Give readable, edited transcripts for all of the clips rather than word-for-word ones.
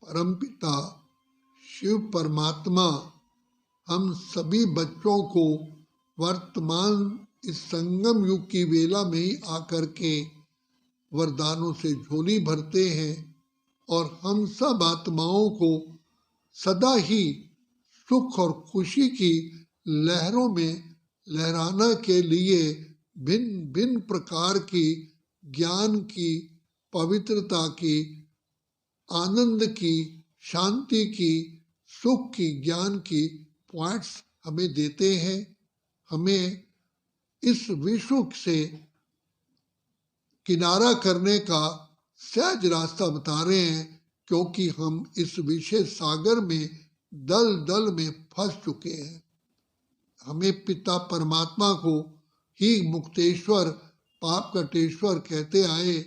परमपिता शिव परमात्मा हम सभी बच्चों को वर्तमान इस संगम युग की वेला में ही आकर के वरदानों से झोली भरते हैं और हम सब आत्माओं को सदा ही सुख और खुशी की लहरों में लहराने के लिए भिन्न भिन्न प्रकार की ज्ञान की, पवित्रता की, आनंद की, शांति की, सुख की, ज्ञान की पॉइंट्स हमें देते हैं। हमें इस विश्व से किनारा करने का सहज रास्ता बता रहे हैं, क्योंकि हम इस विषय सागर में दल दल में फंस चुके हैं। हमें पिता परमात्मा को ही मुक्तेश्वर, पाप कटेश्वर कहते आए।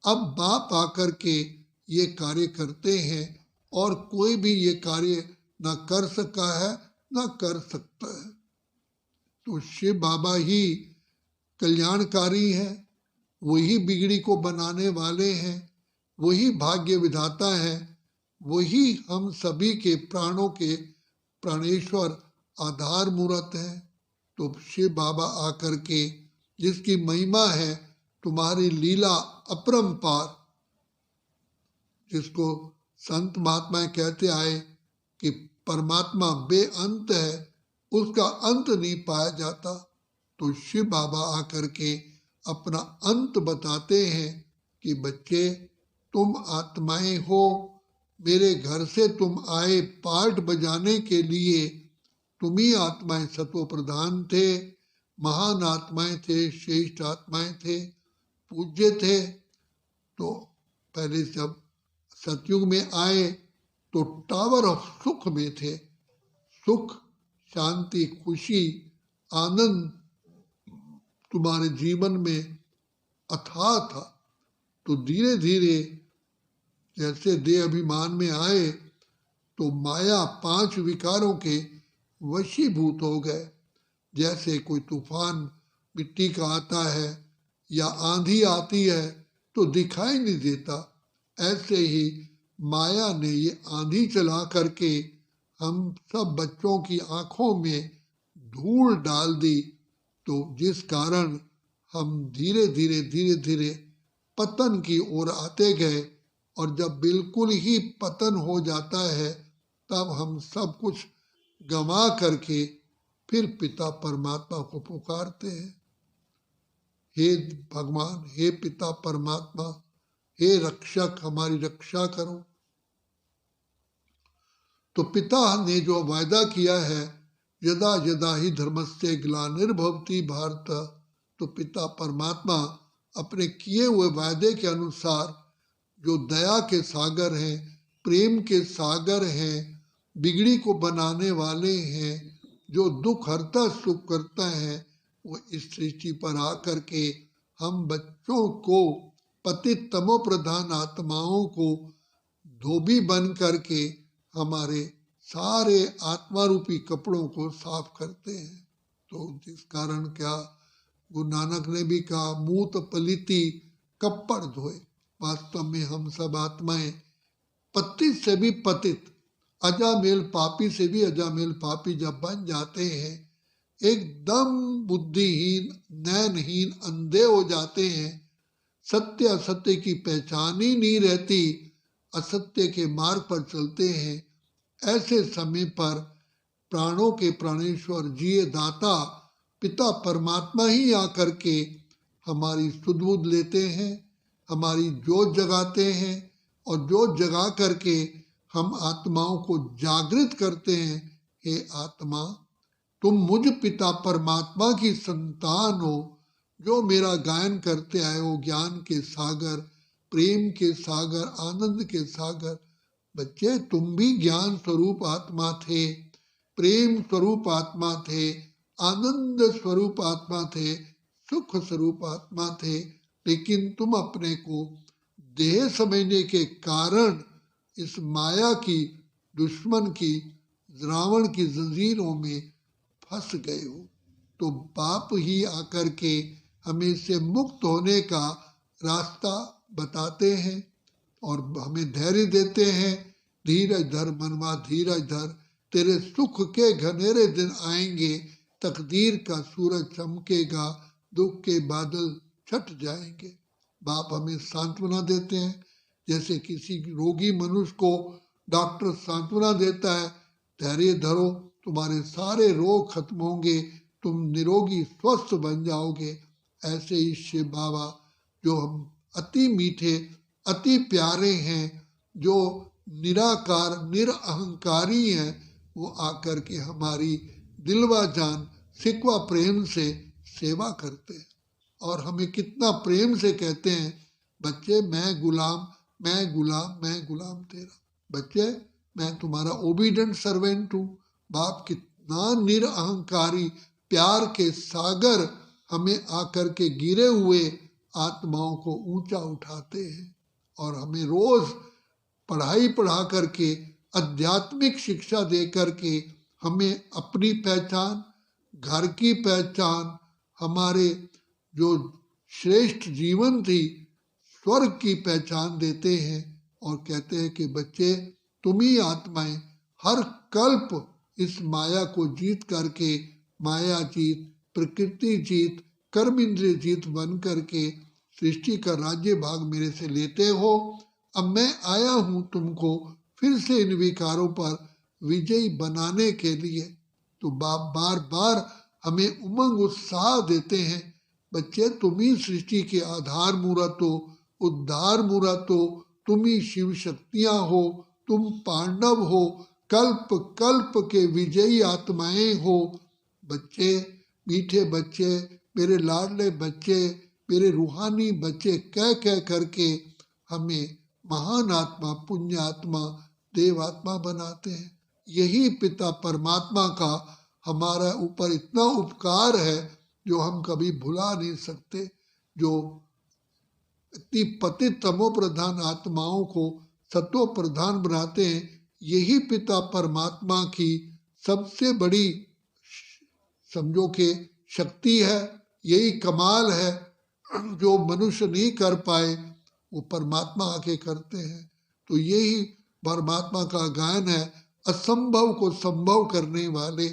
अब बाप आकर के ये कार्य करते हैं और कोई भी ये कार्य न कर सका है न कर सकता है। तो शिव बाबा ही कल्याणकारी है, वही बिगड़ी को बनाने वाले हैं, वही भाग्य विधाता है, वही हम सभी के प्राणों के प्राणेश्वर आधार मूर्त है। तो शिव बाबा आकर के जिसकी महिमा है, तुम्हारी लीला अपरंपार, जिसको संत महात्मा कहते आए कि परमात्मा बेअंत है, उसका अंत नहीं पाया जाता। तो शिव बाबा आकर के अपना अंत बताते हैं कि बच्चे तुम आत्माएं हो, मेरे घर से तुम आए पाठ बजाने के लिए। तुम ही आत्माएं सत्व प्रधान थे, महान आत्माएं थे, श्रेष्ठ आत्माएं थे, पूज्य थे। तो पहले जब सतयुग में आए तो टावर ऑफ सुख में थे। सुख, शांति, खुशी, आनंद तुम्हारे जीवन में अथाह था। तो धीरे धीरे जैसे देह अभिमान में आए तो माया 5 विकारों के वशीभूत हो गए। जैसे कोई तूफान मिट्टी का आता है या आंधी आती है तो दिखाई नहीं देता, ऐसे ही माया ने ये आंधी चला करके हम सब बच्चों की आंखों में धूल डाल दी। तो जिस कारण हम धीरे धीरे पतन की ओर आते गए, और जब बिल्कुल ही पतन हो जाता है तब हम सब कुछ गंवा करके फिर पिता परमात्मा को पुकारते हैं, हे भगवान, हे पिता परमात्मा, हे रक्षक, हमारी रक्षा करो। तो पिता ने जो वायदा किया है, यदा यदा ही धर्मस्य ग्लानिर्भवति भारत, तो पिता परमात्मा अपने किए हुए वायदे के अनुसार जो दया के सागर हैं, प्रेम के सागर हैं, बिगड़ी को बनाने वाले हैं, जो दुख हरता सुख करता है, वो इस सृष्टि पर आकर के हम बच्चों को, पतित तमो प्रधान आत्माओं को धोबी बन करके हमारे सारे आत्मा रूपी कपड़ों को साफ करते हैं। तो जिस कारण क्या गुरु नानक ने भी कहा, मूत पलिति कपड़ धोए। वास्तव में हम सब आत्माएं पतित से भी पतित, अजामेल पापी से भी अजामेल पापी जब बन जाते हैं, एकदम बुद्धिहीन, नैनहीन, अंधे हो जाते हैं, सत्य असत्य की पहचान ही नहीं रहती, असत्य के मार्ग पर चलते हैं। ऐसे समय पर प्राणों के प्राणेश्वर जिए दाता पिता परमात्मा ही आकर के हमारी सुध-बुध लेते हैं, हमारी जोत जगाते हैं, और जोत जगा करके हम आत्माओं को जागृत करते हैं। हे आत्मा, तुम मुझ पिता परमात्मा की संतान हो, जो मेरा गायन करते आए हो, ज्ञान के सागर, प्रेम के सागर, आनंद के सागर। बच्चे, तुम भी ज्ञान स्वरूप आत्मा थे, प्रेम स्वरूप आत्मा थे, आनंद स्वरूप आत्मा थे, सुख स्वरूप आत्मा थे, लेकिन तुम अपने को देह समझने के कारण इस माया की, दुश्मन की, रावण की जंजीरों में फंस गए हो। तो बाप ही आकर के हमें इससे मुक्त होने का रास्ता बताते हैं और हमें धैर्य देते हैं धीरज धर मनवा धीरज धर, तेरे सुख के घनेरे दिन आएंगे, तकदीर का सूरज चमकेगा, दुख के बादल छट जाएंगे। बाप हमें सांत्वना देते हैं, जैसे किसी रोगी मनुष्य को डॉक्टर सांत्वना देता है, धैर्य धरो, तुम्हारे सारे रोग खत्म होंगे, तुम निरोगी स्वस्थ बन जाओगे। ऐसे ही शिव बाबा जो हम अति मीठे अति प्यारे हैं, जो निराकार निरअहंकारी हैं, वो आकर के हमारी दिलवा जान सिकवा प्रेम से सेवा करते हैं और हमें कितना प्रेम से कहते हैं, बच्चे मैं गुलाम मैं गुलाम मैं गुलाम तेरा, बच्चे मैं तुम्हारा ओबीडेंट सर्वेंट हूँ। बाप कितना निरअहंकारी प्यार के सागर हमें आकर के गिरे हुए आत्माओं को ऊंचा उठाते हैं और हमें रोज पढ़ाई पढ़ा करके आध्यात्मिक शिक्षा दे करके हमें अपनी पहचान, घर की पहचान, हमारे जो श्रेष्ठ जीवन थी स्वर्ग की पहचान देते हैं और कहते हैं कि बच्चे तुम ही आत्माएं हर कल्प इस माया को जीत करके, माया जीत, प्रकृति जीत, कर्म इंद्रिय जीत बन करके सृष्टि का राज्य भाग मेरे से लेते हो। अब मैं आया हूँ तुमको फिर से इन विकारों पर विजयी बनाने के लिए। तो बाप बार बार हमें उमंग उत्साह देते हैं, बच्चे तुम ही सृष्टि के आधार मूरत हो, उद्धार मूरत हो, तुम ही शिव शक्तियाँ हो, तुम पांडव हो, कल्प कल्प के विजयी आत्माएं हो। बच्चे मीठे बच्चे, मेरे लाडले बच्चे, मेरे रूहानी बच्चे कह कह करके हमें महान आत्मा, पुण्य आत्मा, देव आत्मा बनाते हैं। यही पिता परमात्मा का हमारा ऊपर इतना उपकार है जो हम कभी भुला नहीं सकते, जो इतनी पतित तमो प्रधान आत्माओं को सत्व प्रधान बनाते हैं। यही पिता परमात्मा की सबसे बड़ी समझो के शक्ति है, यही कमाल है जो मनुष्य नहीं कर पाए वो परमात्मा आके करते हैं। तो यही परमात्मा का गायन है, असंभव को संभव करने वाले,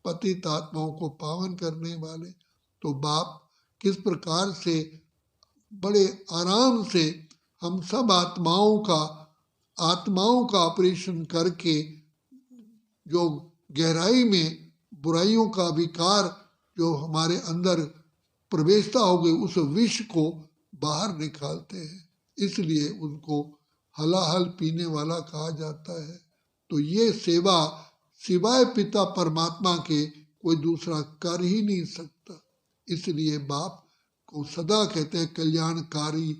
पतित आत्माओं को पावन करने वाले। तो बाप किस प्रकार से बड़े आराम से हम सब आत्माओं का ऑपरेशन करके जो गहराई में बुराइयों का विकार जो हमारे अंदर प्रवेशता हो गई उस विष को बाहर निकालते हैं। इसलिए उनको हलाहल पीने वाला कहा जाता है। तो ये सेवा सिवाय पिता परमात्मा के कोई दूसरा कर ही नहीं सकता। इसलिए बाप को सदा कहते हैं कल्याणकारी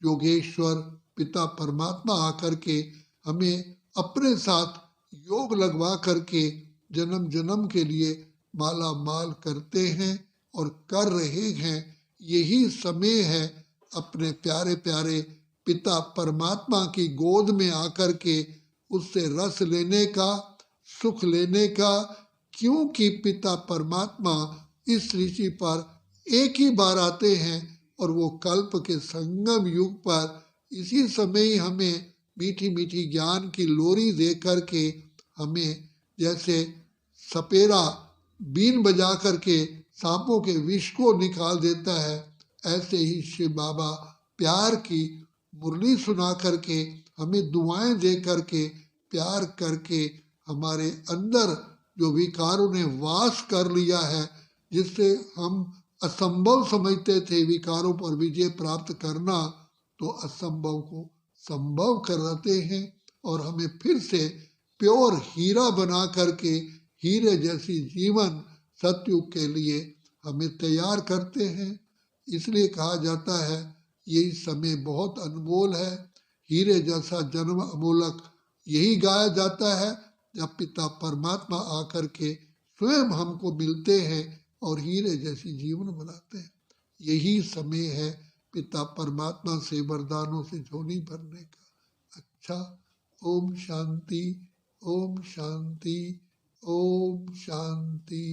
योगेश्वर पिता परमात्मा आकर के हमें अपने साथ योग लगवा करके जन्म जन्म के लिए माला माल करते हैं और कर रहे हैं। यही समय है अपने प्यारे प्यारे पिता परमात्मा की गोद में आकर के उससे रस लेने का, सुख लेने का, क्योंकि पिता परमात्मा इस सृष्टि पर एक ही बार आते हैं और वो कल्प के संगम युग पर इसी समय ही हमें मीठी मीठी ज्ञान की लोरी दे करके हमें जैसे सपेरा बीन बजा करके सांपों के विष को निकाल देता है, ऐसे ही शिव बाबा प्यार की मुरली सुना करके हमें दुआएं दे करके प्यार करके हमारे अंदर जो विकारों ने वास कर लिया है, जिससे हम असंभव समझते थे विकारों पर विजय प्राप्त करना, तो असंभव को संभव कराते हैं और हमें फिर से प्योर हीरा बना करके हीरे जैसी जीवन सतयुग के लिए हमें तैयार करते हैं। इसलिए कहा जाता है यही समय बहुत अनमोल है, हीरे जैसा जन्म अमूलक यही गाया जाता है जब पिता परमात्मा आकर के स्वयं हमको मिलते हैं और हीरे जैसी जीवन बनाते हैं। यही समय है पिता परमात्मा से वरदानों से झोली भरने का। अच्छा, ओम शांति, ओम शांति, ओम शांति।